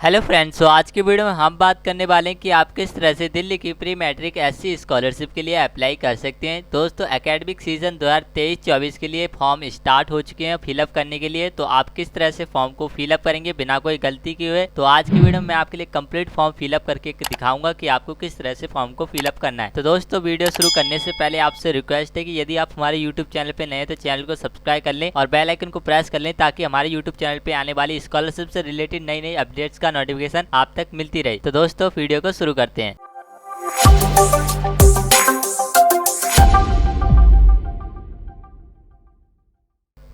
Hello friends, तो आज की वीडियो में हम बात करने वाले हैं कि आप किस तरह से दिल्ली की प्री मैट्रिक एससी स्कॉलरशिप के लिए अप्लाई कर सकते हैं। दोस्तों, एकेडमिक सीजन 2023-24 के लिए फॉर्म स्टार्ट हो चुके हैं फिलअप करने के लिए। तो आप किस तरह से फॉर्म को फिलअप करेंगे बिना कोई गलती किए हुए, तो आज की वीडियो में मैं आपके लिए कंप्लीट फॉर्म फिलअप करके दिखाऊंगा कि आपको किस तरह से फॉर्म को फिलअप करना है। तो दोस्तों, वीडियो शुरू करने से पहले आपसे रिक्वेस्ट है कि यदि आप हमारे यूट्यूब चैनल पर नए हैं तो चैनल को सब्सक्राइब कर लें और बेल आइकन को प्रेस कर लें ताकि हमारे यूट्यूब चैनल पर आने वाली स्कॉलरशिप से रिलेटेड नई नई अपडेट्स का नोटिफिकेशन आप तक मिलती रही। तो दोस्तों, वीडियो को शुरू करते हैं।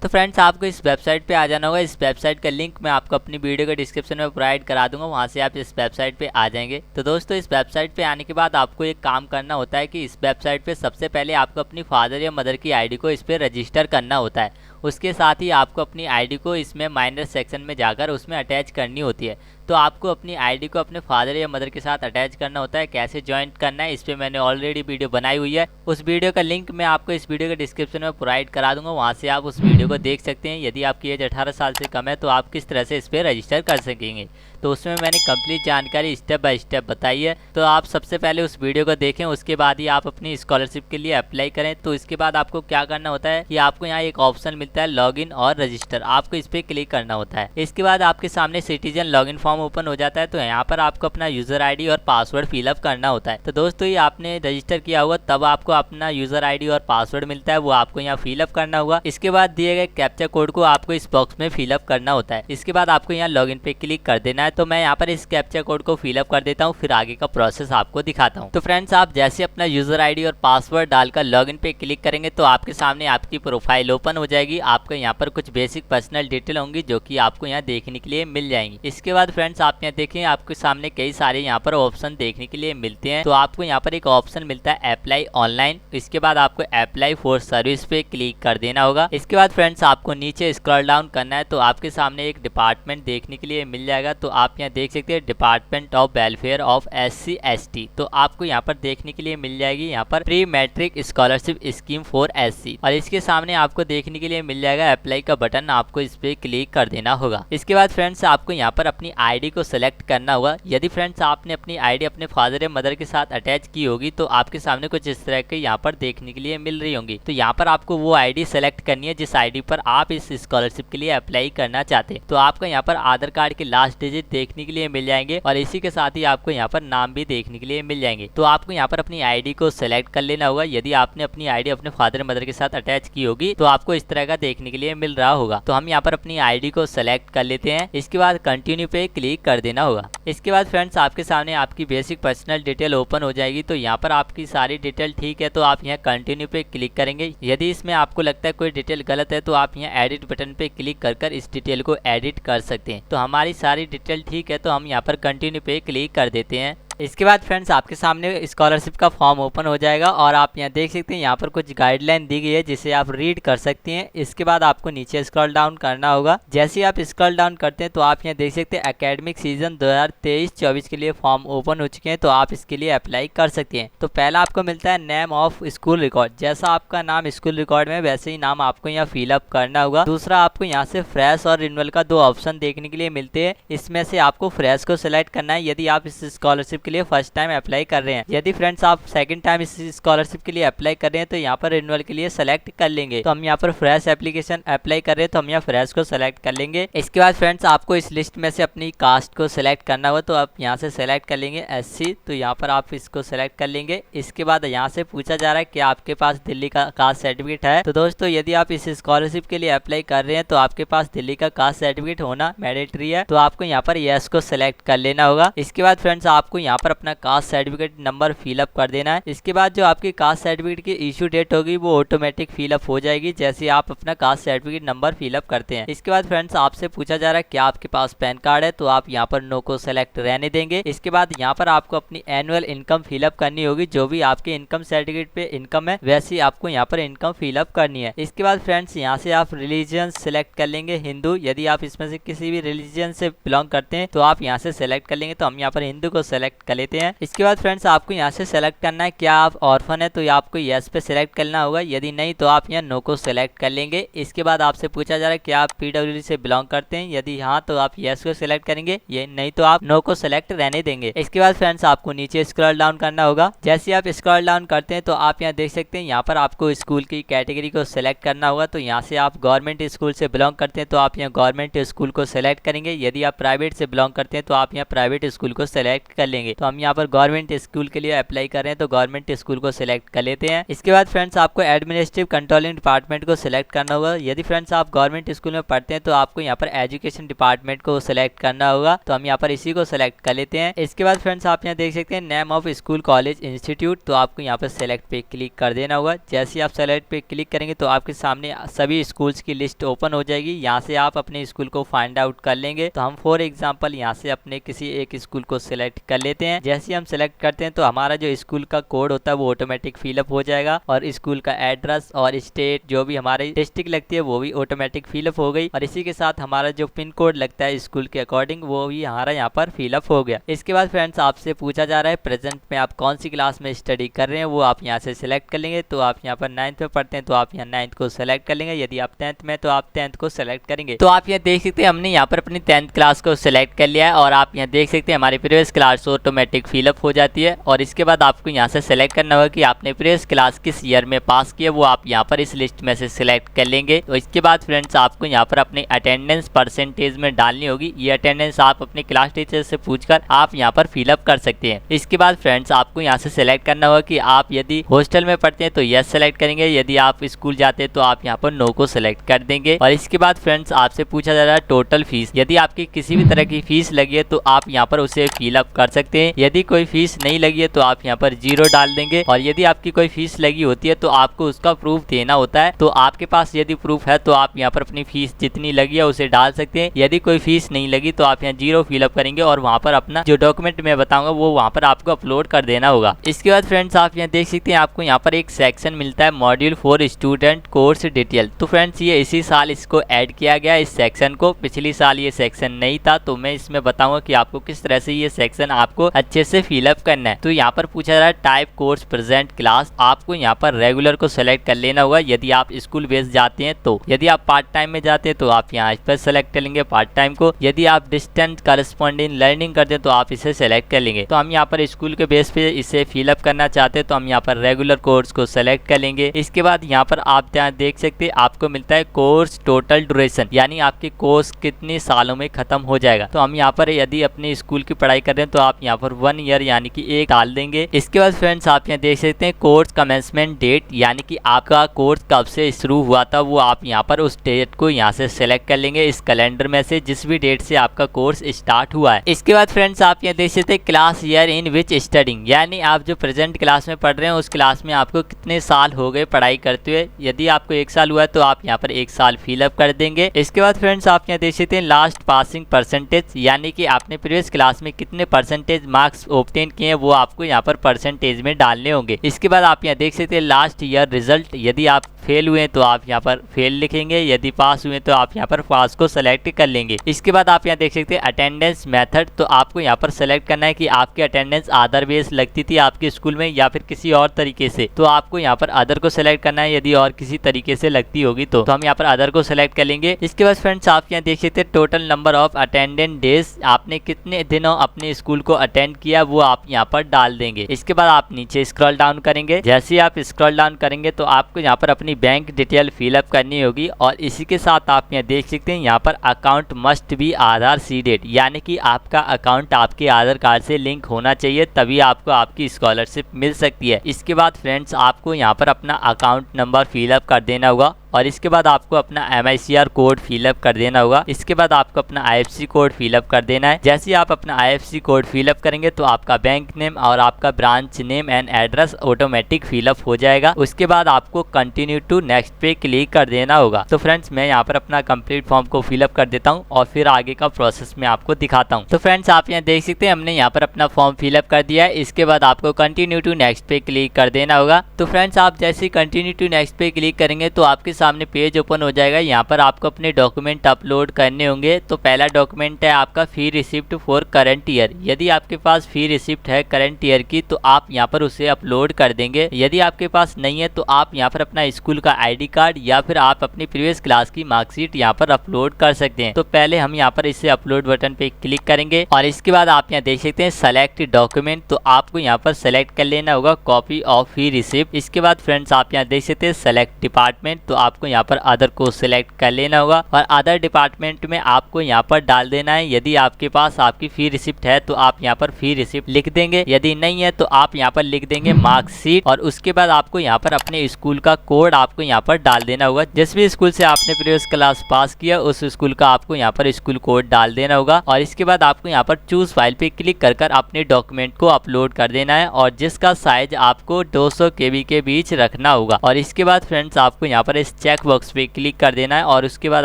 तो फ्रेंड्स, आपको इस वेबसाइट पे आ जाना होगा। इस वेबसाइट का लिंक मैं आपको अपनी वीडियो के डिस्क्रिप्शन में प्रोवाइड करा दूंगा, वहां से आप इस वेबसाइट पे आ जाएंगे। तो दोस्तों, इस वेबसाइट पे आने के बाद आपको एक काम करना होता है कि इस वेबसाइट पे सबसे पहले आपको अपनी फादर या मदर की आईडी को इस पर रजिस्टर करना होता है। उसके साथ ही आपको अपनी आईडी को इसमें माइनर सेक्शन में जाकर उसमें अटैच करनी होती है। तो आपको अपनी आईडी को अपने फादर या मदर के साथ अटैच करना होता है। कैसे ज्वाइन करना है इस पर मैंने ऑलरेडी वीडियो बनाई हुई है। उस वीडियो का लिंक मैं आपको इस वीडियो के डिस्क्रिप्शन में प्रोवाइड करा दूंगा, वहां से आप उस वीडियो को देख सकते हैं। यदि आपकी एज 18 साल से कम है तो आप किस तरह से इस पर रजिस्टर कर सकेंगे, तो उसमें मैंने कंप्लीट जानकारी स्टेप बाय स्टेप बताई है। तो आप सबसे पहले उस वीडियो को देखें, उसके बाद ही आप अपनी स्कॉलरशिप के लिए अप्लाई करें। तो इसके बाद आपको क्या करना होता है कि आपको यहाँ एक ऑप्शन मिलता है लॉगिन और रजिस्टर, आपको इस पर क्लिक करना होता है। इसके बाद आपके सामने सिटीजन लॉगिन फॉर्म ओपन हो जाता है। तो यहाँ पर आपको अपना यूजर आईडी और पासवर्ड फिलअप करना होता है। तो दोस्तों, ये आपने रजिस्टर किया होगा तब आपको अपना यूजर आईडी और पासवर्ड मिलता है, वो आपको यहाँ फिलअप करना होगा। इसके बाद दिए गए कैप्चा कोड को आपको इस बॉक्स में फिलअप करना होता है। इसके बाद आपको यहाँ लॉगिन पे क्लिक कर देना है। तो मैं यहाँ पर इस कैप्चा कोड को फिलअप कर देता हूँ, फिर आगे का प्रोसेस आपको दिखाता हूँ। तो फ्रेंड्स, आप जैसे अपना यूजर आईडी और पासवर्ड डालकर लॉगिन पे क्लिक करेंगे तो आपके सामने आपकी प्रोफाइल ओपन हो जाएगी। आपको यहाँ पर कुछ बेसिक पर्सनल डिटेल होंगी जो कि आपको यहाँ देखने के लिए मिल जाएंगी। इसके बाद फ्रेंड्स, आप यहाँ देखें, आपके सामने कई सारे यहाँ पर ऑप्शन देखने के लिए मिलते हैं। तो आपको यहाँ पर एक ऑप्शन मिलता है अप्लाई ऑनलाइन। इसके बाद आपको अप्लाई फॉर सर्विस पे क्लिक कर देना होगा। इसके बाद फ्रेंड्स, आपको नीचे स्क्रॉल डाउन करना है तो आपके सामने एक डिपार्टमेंट देखने के लिए मिल जाएगा। तो आप यहाँ देख सकते हैं department of welfare of SC ST। तो आपको यहाँ पर देखने के लिए मिल जाएगी यहाँ पर pre matric scholarship scheme for SC, और इसके सामने आपको देखने के लिए मिल जाएगा अप्लाई का बटन, आपको इस पे क्लिक कर देना होगा। इसके बाद फ्रेंड्स, आपको यहाँ पर अपनी आईडी को सिलेक्ट करना होगा। यदि फ्रेंड्स आपने अपनी आईडी अपने फादर या मदर के साथ अटैच की होगी तो आपके सामने कुछ इस तरह के यहाँ पर देखने के लिए मिल रही होंगी। तो यहाँ पर आपको वो आईडी सेलेक्ट करनी है जिस आईडी पर आप इस स्कॉलरशिप के लिए अप्लाई करना चाहते हैं। तो आपको यहाँ पर आधार कार्ड के लास्ट डिजिट देखने के लिए मिल जाएंगे और इसी के साथ ही आपको यहाँ पर नाम भी देखने के लिए मिल जाएंगे। तो आपको यहाँ पर अपनी आईडी को सिलेक्ट कर लेना होगा। यदि आपने अपनी आईडी अपने फादर मदर के साथ अटैच की होगी तो आपको इस तरह का देखने के लिए मिल रहा होगा। तो हम यहाँ पर अपनी आईडी को सिलेक्ट कर लेते हैं। इसके बाद कंटिन्यू पे क्लिक कर देना होगा। इसके बाद फ्रेंड्स, आपके सामने आपकी बेसिक पर्सनल डिटेल ओपन हो जाएगी। तो यहाँ पर आपकी सारी डिटेल ठीक है तो आप यहाँ कंटिन्यू पे क्लिक करेंगे। यदि इसमें आपको लगता है कोई डिटेल गलत है तो आप यहाँ एडिट बटन पे क्लिक कर इस डिटेल को एडिट कर सकते हैं। तो हमारी सारी डिटेल ठीक है तो हम यहाँ पर कंटिन्यू पे क्लिक कर देते हैं। इसके बाद फ्रेंड्स, आपके सामने स्कॉलरशिप का फॉर्म ओपन हो जाएगा और आप यहाँ देख सकते हैं यहाँ पर कुछ गाइडलाइन दी गई है जिसे आप रीड कर सकते हैं। इसके बाद आपको नीचे स्क्रॉल डाउन करना होगा। जैसे ही आप स्क्रॉल डाउन करते हैं तो आप यहाँ देख सकते हैं एकेडमिक सीजन 2023-24 के लिए फॉर्म ओपन हो चुके हैं, तो आप इसके लिए अप्लाई कर सकते हैं। तो पहला आपको मिलता है नेम ऑफ स्कूल रिकॉर्ड, जैसा आपका नाम स्कूल रिकॉर्ड में वैसे ही नाम आपको यहाँ फिलअप करना होगा। दूसरा, आपको यहाँ से फ्रेश और रिन्यूअल का दो ऑप्शन देखने के लिए मिलते हैं। इसमें से आपको फ्रेश को सिलेक्ट करना है यदि आप इस स्कॉलरशिप के लिए फर्स्ट टाइम अप्लाई कर रहे हैं। यदि फ्रेंड्स आप सेकंड टाइम इस स्कॉलरशिप के लिए अप्लाई कर रहे हैं तो यहाँ पर रिन्यूअल के लिए सेलेक्ट कर लेंगे। तो हम यहाँ पर फ्रेश एप्लीकेशन अप्लाई कर रहे हैं तो हम यहाँ फ्रेश को सिलेक्ट कर लेंगे। इसके बाद फ्रेंड्स, आपको इस लिस्ट में से अपनी कास्ट को सिलेक्ट करना होगा। तो आप यहाँ से सिलेक्ट कर लेंगे SC, तो यहाँ पर आप इसको सिलेक्ट कर लेंगे। इसके बाद यहाँ से पूछा जा रहा है कि आपके पास दिल्ली का कास्ट सर्टिफिकेट है। तो दोस्तों, यदि आप इस स्कॉलरशिप के लिए अप्लाई कर रहे हैं तो आपके पास दिल्ली का कास्ट सर्टिफिकेट होना मैंडेटरी है। तो आपको यहाँ पर यस को सिलेक्ट कर लेना होगा। इसके बाद फ्रेंड्स, आपको यहाँ पर अपना कास्ट सर्टिफिकेट नंबर फिलअप कर देना है। इसके बाद जो आपकी कास्ट सर्टिफिकेट की इशू डेट होगी वो ऑटोमेटिक फिलअप हो जाएगी जैसे आप अपना कास्ट सर्टिफिकेट नंबर फिलअप करते हैं। इसके बाद फ्रेंड्स, आपसे पूछा जा रहा है क्या आपके पास पैन कार्ड है, तो आप यहाँ पर नो को सेलेक्ट रहने देंगे। इसके बाद यहाँ पर आपको अपनी एनुअल इनकम फिलअप करनी होगी। जो भी आपके इनकम सर्टिफिकेट पे इनकम है वैसी आपको यहाँ पर इनकम फिलअप करनी है। इसके बाद फ्रेंड्स, यहाँ से आप रिलीजन सिलेक्ट कर लेंगे हिंदू। यदि आप इसमें से किसी भी रिलीजन से बिलोंग करते हैं तो आप यहाँ से सिलेक्ट कर लेंगे। तो हम यहाँ पर हिंदू को सिलेक्ट कर लेते हैं। इसके बाद फ्रेंड्स आपको यहाँ से सेलेक्ट करना है क्या आप ऑर्फन है, तो आपको यस पे सिलेक्ट करना होगा, यदि नहीं तो आप यहाँ नो को सिलेक्ट कर लेंगे। इसके बाद आपसे पूछा जा रहा है क्या आप पीडब्ल्यूडी से बिलोंग करते हैं, यदि हाँ तो आप यस को सिलेक्ट करेंगे, ये नहीं तो आप नो को सिलेक्ट रहने देंगे। इसके बाद फ्रेंड्स आपको नीचे स्क्रॉल डाउन करना होगा। जैसे आप स्क्रॉल डाउन करते हैं तो आप यहाँ देख सकते हैं यहाँ पर आपको स्कूल की कैटेगरी को सिलेक्ट करना होगा। तो यहाँ से आप गवर्नमेंट स्कूल से बिलोंग करते हैं तो आप यहाँ गवर्नमेंट स्कूल को सिलेक्ट करेंगे, यदि आप प्राइवेट से बिलोंग करते हैं तो आप यहाँ प्राइवेट स्कूल को सिलेक्ट कर लेंगे। तो हम यहाँ पर गवर्नमेंट स्कूल के लिए अप्लाई कर रहे हैं तो गवर्नमेंट स्कूल को सिलेक्ट कर लेते हैं। इसके बाद फ्रेंड्स आपको एडमिनिस्ट्रेटिव कंट्रोलिंग डिपार्टमेंट को सिलेक्ट करना होगा। यदि फ्रेंड्स आप गवर्नमेंट स्कूल में पढ़ते हैं तो आपको यहाँ पर एजुकेशन डिपार्टमेंट को सिलेक्ट करना होगा, तो हम यहाँ पर इसी को सिलेक्ट कर लेते हैं। इसके बाद फ्रेंड्स आप यहाँ देख सकते हैं name of school college institute, तो आपको यहाँ पर सेलेक्ट पे क्लिक कर देना होगा। जैसे आप सेलेक्ट पे क्लिक करेंगे तो आपके सामने सभी स्कूल्स की लिस्ट ओपन हो जाएगी, यहाँ से आप अपने स्कूल को फाइंड आउट कर लेंगे। तो हम फॉर एग्जांपल यहाँ से अपने किसी एक स्कूल को सिलेक्ट कर लेते हैं। जैसे हम सिलेक्ट करते हैं तो हमारा जो स्कूल का कोड होता है वो ऑटोमेटिक फिलअप हो जाएगा और स्कूल का एड्रेस और स्टेट जो भी हमारी डिस्ट्रिक्ट लगती है वो भी ऑटोमेटिक फिलअप हो गई, और इसी के साथ हमारा जो पिन कोड लगता है स्कूल के अकॉर्डिंग वो भी हमारा यहाँ पर फिलअप हो गया। इसके बाद फ्रेंड्स आपसे पूछा जा रहा है प्रेजेंट में आप कौन सी क्लास में स्टडी कर रहे हैं, वो आप यहाँ से सिलेक्ट कर लेंगे। तो आप यहाँ पर 9th में पढ़ते हैं तो आप यहाँ 9th को सिलेक्ट कर लेंगे, यदि आप 10th में तो आप 10th को सिलेक्ट करेंगे। तो आप यहाँ देख सकते हैं हमने यहाँ पर अपनी 10th क्लास को सिलेक्ट कर लिया है और आप यहाँ देख सकते हैं हमारी प्रीवियस क्लास ऑटोमेटिक फिलअप हो जाती है। और इसके बाद आपको यहाँ से सिलेक्ट करना होगा कि आपने प्रीवियस क्लास किस ईयर में पास किया, वो आप यहाँ पर इस लिस्ट में से सिलेक्ट कर लेंगे। तो इसके बाद फ्रेंड्स आपको यहाँ पर अपनी अटेंडेंस परसेंटेज में डालनी होगी, ये अटेंडेंस आप अपने क्लास टीचर से पूछकर आप यहाँ पर फिलअप कर सकते हैं। इसके बाद फ्रेंड्स आपको यहाँ से सिलेक्ट करना होगा कि आप यदि हॉस्टल में पढ़ते हैं तो यस सेलेक्ट करेंगे, यदि आप स्कूल जाते हैं तो आप यहाँ पर नो को सिलेक्ट कर देंगे। और इसके बाद फ्रेंड्स आपसे पूछा जा रहा है टोटल फीस, यदि आपकी किसी भी तरह की फीस लगी है तो आप यहाँ पर उसे फिलअप कर सकते हैं, यदि कोई फीस नहीं लगी है तो आप यहाँ पर 0 डाल देंगे। और यदि आपकी कोई फीस लगी होती है तो आपको उसका प्रूफ देना होता है, तो आपके पास यदि प्रूफ है तो आप यहाँ पर अपनी फीस जितनी लगी है उसे डाल सकते हैं। यदि कोई फीस नहीं लगी तो आप यहाँ 0 फिलअप करेंगे और वहाँ पर अपना जो डॉक्यूमेंट मैं बताऊंगा वो वहाँ पर आपको अपलोड कर देना होगा। इसके बाद फ्रेंड्स आप यहाँ देख सकते हैं आपको यहाँ पर एक सेक्शन मिलता है module for student course detail. तो फ्रेंड्स ये इसी साल इसको ऐड किया गया इस सेक्शन को, पिछली साल ये सेक्शन नहीं था, तो मैं इसमें बताऊंगा कि आपको किस तरह से ये सेक्शन आपको अच्छे से फिलअप करना है। तो यहाँ पर पूछा जा रहा है टाइप कोर्स प्रेजेंट क्लास, आपको यहाँ पर रेगुलर को सिलेक्ट कर लेना होगा यदि आप स्कूल बेस जाते हैं तो। यदि आप पार्ट टाइम में जाते हैं तो आप यहाँ इस पर सेलेक्ट कर लेंगे पार्ट टाइम को, यदि आप डिस्टेंस करस्पॉन्डिंग लर्निंग करते हैं तो आप इसे सेलेक्ट कर लेंगे। तो हम यहाँ पर स्कूल के बेस पे इसे फिलअप करना चाहते हैं तो हम यहाँ पर रेगुलर कोर्स को सेलेक्ट कर लेंगे। इसके बाद यहाँ पर आप देख सकते हैं आपको मिलता है कोर्स टोटल ड्यूरेशन, यानी आपके कोर्स कितने सालों में खत्म हो जाएगा। तो हम यहाँ पर यदि अपने स्कूल की पढ़ाई कर रहे हैं तो आप यहाँ पर 1 ईयर यानी कि 1 डाल देंगे। इसके बाद फ्रेंड्स आप यहाँ देख सकते हैं कोर्स कमेंसमेंट डेट, यानी कि आपका कोर्स कब से शुरू हुआ था वो आप यहाँ पर उस डेट को यहाँ से सिलेक्ट कर लेंगे इस कैलेंडर में से जिस भी डेट से आपका कोर्स स्टार्ट हुआ है। इसके बाद फ्रेंड्स आप यहाँ देख सकते हैं class year in which studying, यानी आप जो प्रेजेंट क्लास में पढ़ रहे हैं उस क्लास में आपको कितने साल हो गए पढ़ाई करते हुए। यदि आपको 1 साल हुआ है तो आप यहाँ पर 1 साल फिलअप कर देंगे। इसके बाद फ्रेंड्स आप यहाँ देख सकते हैं लास्ट पासिंग परसेंटेज, यानी कि आपने प्रीवियस क्लास में कितने परसेंटेज मार्क्स ऑब्टेन किए हैं वो आपको यहाँ पर परसेंटेज में डालने होंगे। इसके बाद आप यहाँ देख सकते हैं लास्ट ईयर रिजल्ट, यदि आप फेल हुए तो आप यहाँ पर फेल लिखेंगे, यदि पास हुए तो आप यहाँ पर पास को सेलेक्ट कर लेंगे। इसके बाद आप यहाँ देख सकते हैं अटेंडेंस मेथड, तो आपको यहाँ पर सेलेक्ट करना है कि आपकी अटेंडेंस आधार बेस लगती थी आपके स्कूल में या फिर किसी और तरीके से, तो आपको यहाँ पर अदर को सेलेक्ट करना है। यदि और किसी तरीके से लगती होगी तो हम यहाँ पर अदर को सेलेक्ट कर लेंगे। इसके बाद फ्रेंड्स आप यहाँ देख सकते हैं total number of attendant days, आपने कितने दिनों अपने स्कूल को अटेंड किया वो आप यहाँ पर डाल देंगे। इसके बाद आप नीचे स्क्रॉल डाउन करेंगे, जैसे आप स्क्रॉल डाउन करेंगे तो आपको यहाँ पर अपनी बैंक डिटेल फिलअप करनी होगी और इसी के साथ आप यहाँ देख सकते हैं यहाँ पर account must be Aadhaar seeded, यानी कि आपका अकाउंट आपके आधार कार्ड से लिंक होना चाहिए, तभी आपको आपकी स्कॉलरशिप मिल सकती है। इसके बाद फ्रेंड्स आपको यहाँ पर अपना अकाउंट नंबर फिलअप कर देना होगा और इसके बाद आपको अपना MICR कोड फिलअप कर देना होगा। इसके बाद आपको अपना IFSC कोड फिलअप कर देना है। जैसे ही आप अपना IFSC कोड फिलअप करेंगे तो आपका बैंक नेम और आपका branch name and address automatic fill up हो जाएगा। उसके बाद आपको कंटिन्यू टू नेक्स्ट पे क्लिक कर देना होगा। तो फ्रेंड्स मैं यहाँ पर अपना कंप्लीट फॉर्म को फिलअप कर देता हूँ और फिर आगे का प्रोसेस मैं आपको दिखाता हूँ। तो फ्रेंड्स आप यहाँ देख सकते हैं हमने यहाँ पर अपना फॉर्म फिलअप कर दिया है। इसके बाद आपको कंटिन्यू टू नेक्स्ट पे क्लिक कर देना होगा। तो फ्रेंड्स आप जैसे ही कंटिन्यू टू नेक्स्ट पे क्लिक करेंगे तो आपके सामने पेज ओपन हो जाएगा। यहाँ पर आपको अपने डॉक्यूमेंट अपलोड करने होंगे। तो पहला डॉक्यूमेंट है आपका फी रिसिप्ट फॉर करंट ईयर। यदि आपके पास फी रिसिप्ट है करंट ईयर की तो आप यहाँ पर उसे अपलोड कर देंगे। यदि आपके पास नहीं है तो आप यहाँ पर अपना स्कूल का आईडी कार्ड या फिर आप अपनी प्रीवियस क्लास की मार्कशीट यहाँ पर अपलोड कर सकते हैं। तो पहले हम यहाँ पर इसे अपलोड बटन पे क्लिक करेंगे और इसके बाद आप यहाँ देख सकते हैं सेलेक्ट डॉक्यूमेंट। तो आपको यहाँ पर सेलेक्ट कर लेना होगा कॉपी ऑफ फी रिसिप्ट। इसके बाद फ्रेंड्स आप यहाँ देख सकते हैं सेलेक्ट डिपार्टमेंट। तो आपको यहाँ पर अदर को सिलेक्ट कर लेना होगा और अदर डिपार्टमेंट में आपको यहाँ पर डाल देना है। यदि आपके पास आपकी फी रिसिप्ट है तो आप यहाँ पर फी रिसिप्ट लिख देंगे, यदि नहीं है तो आप यहाँ पर लिख देंगे मार्कशीट। और उसके बाद आपको यहाँ पर अपने स्कूल का कोड आपको यहाँ पर डाल देना होगा। जिस भी स्कूल से आपने प्रीवियस क्लास पास किया उस स्कूल का आपको यहाँ पर स्कूल कोड डाल देना होगा। और इसके बाद आपको यहाँ पर चूज फाइल पे क्लिक कर अपने डॉक्यूमेंट को अपलोड कर देना है और जिसका साइज आपको 200 KB के बीच रखना होगा। और इसके बाद फ्रेंड्स आपको यहाँ पर इस चेक बॉक्स पे क्लिक कर देना है और उसके बाद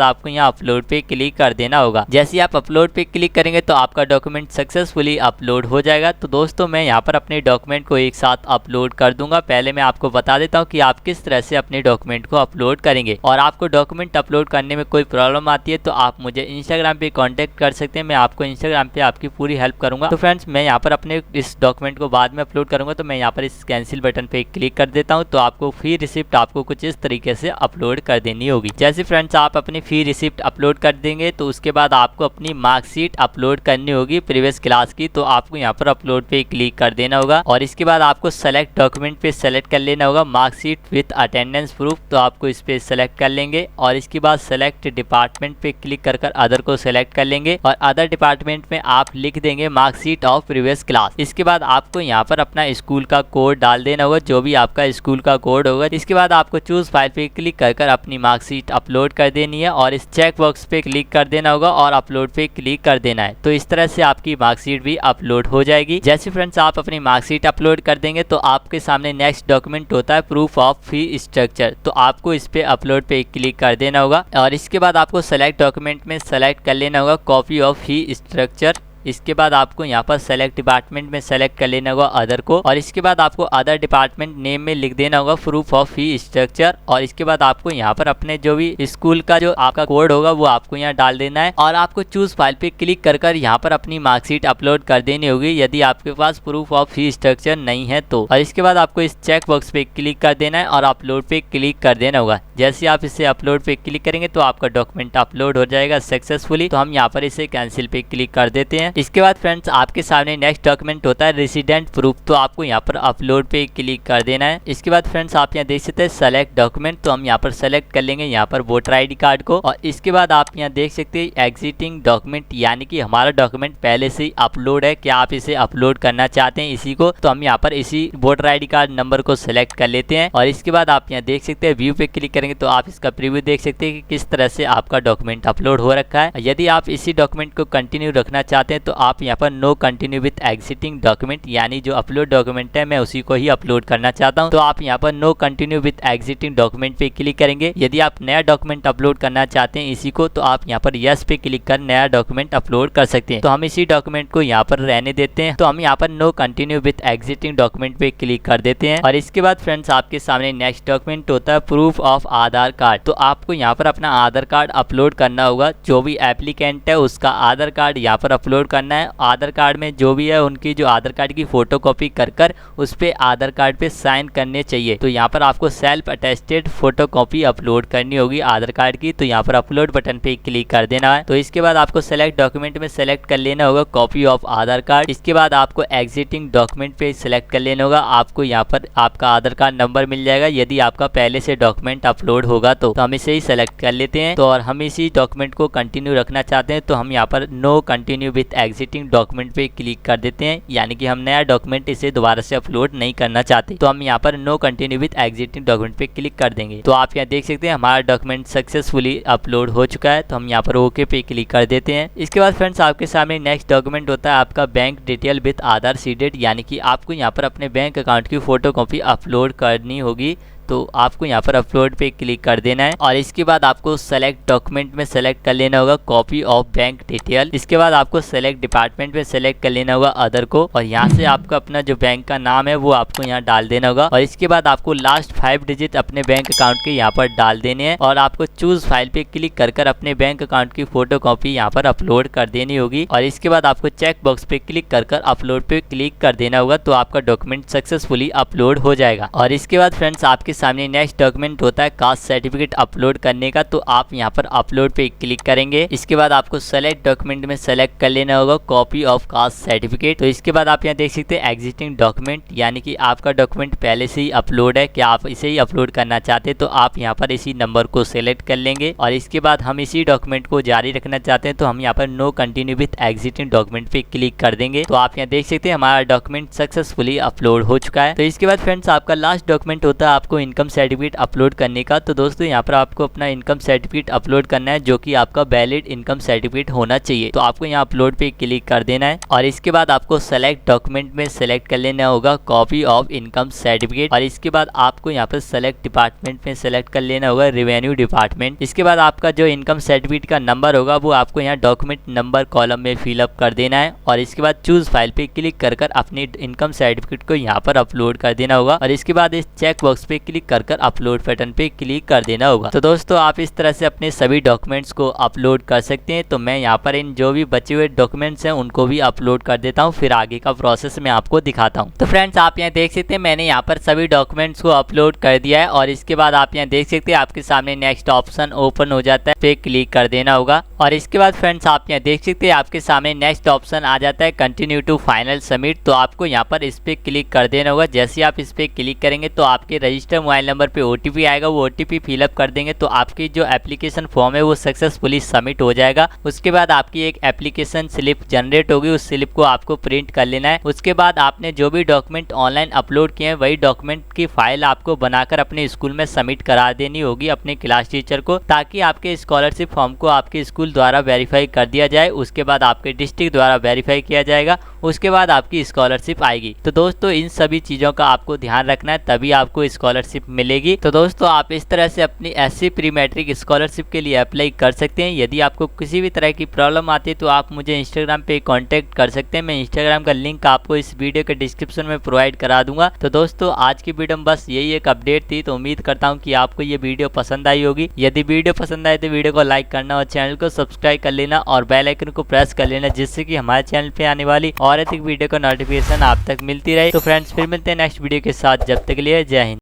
आपको यहाँ अपलोड पे क्लिक कर देना होगा। जैसे ही आप अपलोड पे क्लिक करेंगे तो आपका डॉक्यूमेंट सक्सेसफुली अपलोड हो जाएगा। तो दोस्तों मैं यहाँ पर अपने डॉक्यूमेंट को एक साथ अपलोड कर दूंगा। पहले मैं आपको बता देता हूँ कि आप किस तरह से अपने डॉक्यूमेंट को अपलोड करेंगे। और आपको डॉक्यूमेंट अपलोड करने में कोई प्रॉब्लम आती है तो आप मुझे इंस्टाग्राम पे कांटेक्ट कर सकते हैं। मैं आपको इंस्टाग्राम पे आपकी पूरी हेल्प करूंगा। तो फ्रेंड्स मैं यहाँ पर अपने इस डॉक्यूमेंट को बाद में अपलोड करूंगा। तो मैं यहाँ पर इस कैंसिल बटन पे क्लिक कर देता हूँ। तो आपको फी रिसिप्ट आपको कुछ इस तरीके से अपलोड कर देनी होगी। जैसे फ्रेंड्स आप अपनी फी रिसिप्ट अपलोड कर देंगे तो उसके बाद आपको अपनी मार्कशीट अपलोड करनी होगी प्रीवियस क्लास की। तो आपको यहाँ पर अपलोड पे क्लिक कर देना होगा और इसके बाद आपको सेलेक्ट डॉक्यूमेंट पे सेलेक्ट कर लेना होगा मार्कशीट विद अटेंडेंस प्रूफ। तो आपको इस पे सेलेक्ट कर लेंगे और इसके बाद सेलेक्ट डिपार्टमेंट पे क्लिक कर अदर को सेलेक्ट कर लेंगे और अदर डिपार्टमेंट में आप लिख देंगे मार्कशीट ऑफ प्रीवियस क्लास। इसके बाद आपको यहाँ पर अपना स्कूल का कोड डाल देना होगा, जो भी आपका स्कूल का कोड होगा। इसके बाद आपको चूज फाइल पे क्लिक कर अपनी मार्कशीट अपलोड कर देनी है और इस चेक बॉक्स पे क्लिक कर देना होगा और अपलोड पे क्लिक कर देना है। तो इस तरह से आपकी मार्कशीट भी अपलोड हो जाएगी। जैसे फ्रेंड्स आप अपनी मार्कशीट अपलोड कर देंगे तो आपके सामने नेक्स्ट डॉक्यूमेंट होता है प्रूफ ऑफ फी स्ट्रक्चर। तो आपको इस पे अपलोड पे क्लिक कर देना होगा और इसके बाद आपको सेलेक्ट डॉक्यूमेंट में सेलेक्ट कर लेना होगा कॉपी ऑफ फी स्ट्रक्चर। इसके बाद आपको यहाँ पर सेलेक्ट डिपार्टमेंट में सेलेक्ट कर लेना होगा अदर को और इसके बाद आपको अदर डिपार्टमेंट नेम में लिख देना होगा प्रूफ ऑफ फी स्ट्रक्चर। और इसके बाद आपको यहाँ पर अपने जो भी स्कूल का जो आपका कोड होगा वो आपको यहाँ डाल देना है और आपको चूज फाइल पे क्लिक कर यहाँ पर अपनी मार्कशीट अपलोड कर देनी होगी यदि आपके पास प्रूफ ऑफ फी स्ट्रक्चर नहीं है तो। और इसके बाद आपको इस चेक बॉक्स पे क्लिक कर देना है और अपलोड पे क्लिक कर देना होगा। जैसे आप इसे अपलोड पे क्लिक करेंगे तो आपका डॉक्यूमेंट अपलोड हो जाएगा सक्सेसफुली। तो हम यहाँ पर इसे कैंसिल पे क्लिक कर देते हैं। इसके बाद फ्रेंड्स आपके सामने नेक्स्ट डॉक्यूमेंट होता है रेसिडेंट प्रूफ। तो आपको यहाँ पर अपलोड पे क्लिक कर देना है। इसके बाद फ्रेंड्स आप यहाँ देख सकते हैं सेलेक्ट डॉक्यूमेंट। तो हम यहाँ पर सेलेक्ट कर लेंगे यहाँ पर वोटर आईडी कार्ड को और इसके बाद आप यहाँ देख सकते हैं एग्जिटिंग डॉक्यूमेंट, यानी कि हमारा डॉक्यूमेंट पहले से ही अपलोड है, क्या आप इसे अपलोड करना चाहते हैं इसी को। तो हम यहाँ पर इसी वोटर आईडी कार्ड नंबर को सिलेक्ट कर लेते हैं और इसके बाद आप यहाँ देख सकते हैं व्यू पे क्लिक करेंगे तो आप इसका प्रीव्यू देख सकते हैं कि किस तरह से आपका डॉक्यूमेंट अपलोड हो रखा है। यदि आप इसी डॉक्यूमेंट को कंटिन्यू रखना चाहते हैं तो आप यहाँ पर no continue with existing document, यानी जो अपलोड डॉक्यूमेंट है मैं उसी को ही अपलोड करना चाहता हूँ। तो आप यहाँ पर no continue with existing document पे क्लिक करेंगे। यदि आप नया डॉक्यूमेंट अपलोड करना चाहते हैं इसी को तो आप यहाँ पर यस पे क्लिक कर नया डॉक्यूमेंट अपलोड कर सकते हैं। तो हम इसी डॉक्यूमेंट को यहाँ पर रहने देते हैं। तो हम यहाँ पर no continue with existing document पे क्लिक कर देते हैं और इसके बाद फ्रेंड्स आपके सामने नेक्स्ट डॉक्यूमेंट होता है प्रूफ ऑफ आधार कार्ड। तो आपको यहाँ पर अपना आधार कार्ड अपलोड करना होगा। जो भी एप्लीकेंट है उसका आधार कार्ड यहाँ पर अपलोड करना है। आधार कार्ड में जो भी है उनकी जो आधार कार्ड की फोटोकॉपी कर उस पे आधार कार्ड पे साइन करने चाहिए। तो यहाँ पर आपको सेल्फ अटेस्टेड फोटोकॉपी अपलोड करनी होगी आधार कार्ड की। तो यहाँ पर अपलोड बटन पे क्लिक कर देना है। तो इसके बाद आपको सेलेक्ट डॉक्यूमेंट में सेलेक्ट कर लेना होगा कॉपी ऑफ आधार कार्ड। इसके बाद आपको एग्जिटिंग डॉक्यूमेंट पे सिलेक्ट कर लेना होगा। आपको यहाँ पर आपका आधार कार्ड नंबर मिल जाएगा यदि आपका पहले से डॉक्यूमेंट अपलोड होगा तो हम इसे ही सेलेक्ट कर लेते हैं। तो और हम इसी डॉक्यूमेंट को कंटिन्यू रखना चाहते हैं तो हम यहाँ पर no continue with existing document पे क्लिक कर देते हैं, यानी कि हम नया डॉक्यूमेंट इसे दोबारा से अपलोड नहीं करना चाहते। तो हम यहाँ पर no continue with existing document पे क्लिक कर देंगे। तो आप यहाँ देख सकते हैं हमारा डॉक्यूमेंट सक्सेसफुली अपलोड हो चुका है। तो हम यहाँ पर ओके पे क्लिक कर देते हैं। इसके बाद फ्रेंड्स आपके सामने नेक्स्ट डॉक्यूमेंट होता है आपका bank detail with Aadhaar seeded, यानी कि आपको यहाँ पर अपने बैंक अकाउंट की फोटोकॉपी अपलोड करनी होगी। तो आपको यहाँ पर अपलोड पे क्लिक कर देना है और इसके बाद आपको सेलेक्ट डॉक्यूमेंट में सेलेक्ट कर लेना होगा कॉपी ऑफ बैंक डिटेल। इसके बाद आपको सेलेक्ट डिपार्टमेंट में सेलेक्ट कर लेना होगा अदर को और यहाँ से आपको अपना जो बैंक का नाम है वो आपको यहाँ डाल देना होगा और इसके बाद आपको लास्ट 5 डिजिट अपने बैंक अकाउंट के यहाँ पर डाल देने हैं और आपको चूज फाइल पे क्लिक कर अपने बैंक अकाउंट की फोटो कॉपी यहाँ पर अपलोड कर देनी होगी और इसके बाद आपको चेक बॉक्स पे क्लिक कर अपलोड पे क्लिक कर देना होगा तो आपका डॉक्यूमेंट सक्सेसफुली अपलोड हो जाएगा। और इसके बाद फ्रेंड्स आपके सामने नेक्स्ट डॉक्यूमेंट होता है कास्ट सर्टिफिकेट अपलोड करने का, तो आप यहाँ पर अपलोड पे क्लिक करेंगे। इसके बाद आपको सेलेक्ट डॉक्यूमेंट में सेलेक्ट कर लेना होगा कॉपी ऑफ कास्ट सर्टिफिकेट। तो इसके बाद आप यहाँ देख सकते हैं एग्जिस्टिंग डॉक्यूमेंट, यानी कि आपका डॉक्यूमेंट पहले से ही अपलोड है, क्या आप इसे ही अपलोड करना चाहते हैं तो आप यहाँ पर इसी नंबर को सिलेक्ट कर लेंगे और इसके बाद हम इसी डॉक्यूमेंट को जारी रखना चाहते हैं तो हम यहाँ पर no continue with existing document पे क्लिक कर देंगे। तो आप यहाँ देख सकते हैं हमारा डॉक्यूमेंट सक्सेसफुली अपलोड हो चुका है। तो इसके बाद फ्रेंड्स आपका लास्ट डॉक्यूमेंट होता है आपको इनकम सर्टिफिकेट अपलोड करने का। तो दोस्तों यहाँ पर आपको अपना इनकम सर्टिफिकेट अपलोड करना है जो कि आपका वैलिड इनकम सर्टिफिकेट होना चाहिए। तो आपको यहाँ अपलोड पे क्लिक कर देना है और इसके बाद आपको सेलेक्ट डॉक्यूमेंट में सेलेक्ट कर लेना होगा कॉपी ऑफ इनकम सर्टिफिकेट और इसके बाद आपको यहाँ पर सेलेक्ट डिपार्टमेंट में सेलेक्ट कर लेना होगा रेवेन्यू डिपार्टमेंट। इसके बाद आपका जो इनकम सर्टिफिकेट का नंबर होगा वो आपको यहाँ डॉक्यूमेंट नंबर कॉलम में फिलअप कर देना है और इसके बाद चूज फाइल पे क्लिक कर अपनी इनकम सर्टिफिकेट को यहाँ पर अपलोड कर देना होगा और इसके बाद इस चेक बॉक्स पे क्लिक कर अपलोड बटन पे क्लिक कर देना होगा। तो दोस्तों आप इस तरह से अपने सभी डॉक्यूमेंट्स को अपलोड कर सकते हैं। तो मैं यहाँ पर इन जो भी बचे हुए डॉक्यूमेंट्स हैं उनको भी अपलोड कर देता हूँ, फिर आगे का प्रोसेस मैं आपको दिखाता हूँ। तो फ्रेंड्स आप यहाँ देख सकते हैं मैंने यहाँ पर सभी डॉक्यूमेंट्स को अपलोड कर दिया है और इसके बाद आप यहाँ देख सकते हैं आपके सामने नेक्स्ट ऑप्शन ओपन हो जाता है, पे क्लिक कर देना होगा और इसके बाद फ्रेंड्स आप यहाँ देख सकते हैं आपके सामने नेक्स्ट ऑप्शन आ जाता है कंटिन्यू टू फाइनल सबमिट। तो आपको यहाँ पर इस पे क्लिक कर देना होगा। जैसे आप इस पे क्लिक करेंगे तो आपके रजिस्टर मोबाइल नंबर पे OTP आएगा, वो OTP फिलअप कर देंगे तो आपकी जो एप्लीकेशन फॉर्म है वो सक्सेसफुली सबमिट हो जाएगा। उसके बाद आपकी एक एप्लीकेशन स्लिप जनरेट होगी, उस स्लिप को आपको प्रिंट कर लेना है। उसके बाद आपने जो भी डॉक्यूमेंट ऑनलाइन अपलोड किए हैं वही डॉक्यूमेंट की फाइल आपको बनाकर अपने स्कूल में सबमिट करा देनी होगी अपने क्लास टीचर को, ताकि आपके स्कॉलरशिप फॉर्म को आपके स्कूल द्वारा वेरीफाई कर दिया जाए। उसके बाद आपके डिस्ट्रिक्ट द्वारा वेरीफाई किया जाएगा, उसके बाद आपकी स्कॉलरशिप आएगी। तो दोस्तों इन सभी चीज़ों का आपको ध्यान रखना है, तभी आपको स्कॉलरशिप मिलेगी। तो दोस्तों आप इस तरह से अपनी SC प्री मैट्रिक स्कॉलरशिप के लिए अप्लाई कर सकते हैं। यदि आपको किसी भी तरह की प्रॉब्लम आती है तो आप मुझे इंस्टाग्राम पे कांटेक्ट कर सकते हैं। मैं इंस्टाग्राम का लिंक आपको इस वीडियो के डिस्क्रिप्शन में प्रोवाइड करा दूंगा। तो दोस्तों आज की वीडियो में बस यही एक अपडेट थी। तो उम्मीद करता हूँ कि आपको ये वीडियो पसंद आई होगी। यदि वीडियो पसंद आए तो वीडियो को लाइक करना और चैनल को सब्सक्राइब कर लेना और बेल आइकन को प्रेस कर लेना, जिससे कि हमारे चैनल पे आने वाली और अधिक वीडियो का नोटिफिकेशन आप तक मिलती रहे। तो फ्रेंड्स फिर मिलते हैं नेक्स्ट वीडियो के साथ, जब तक के लिए जय हिंद।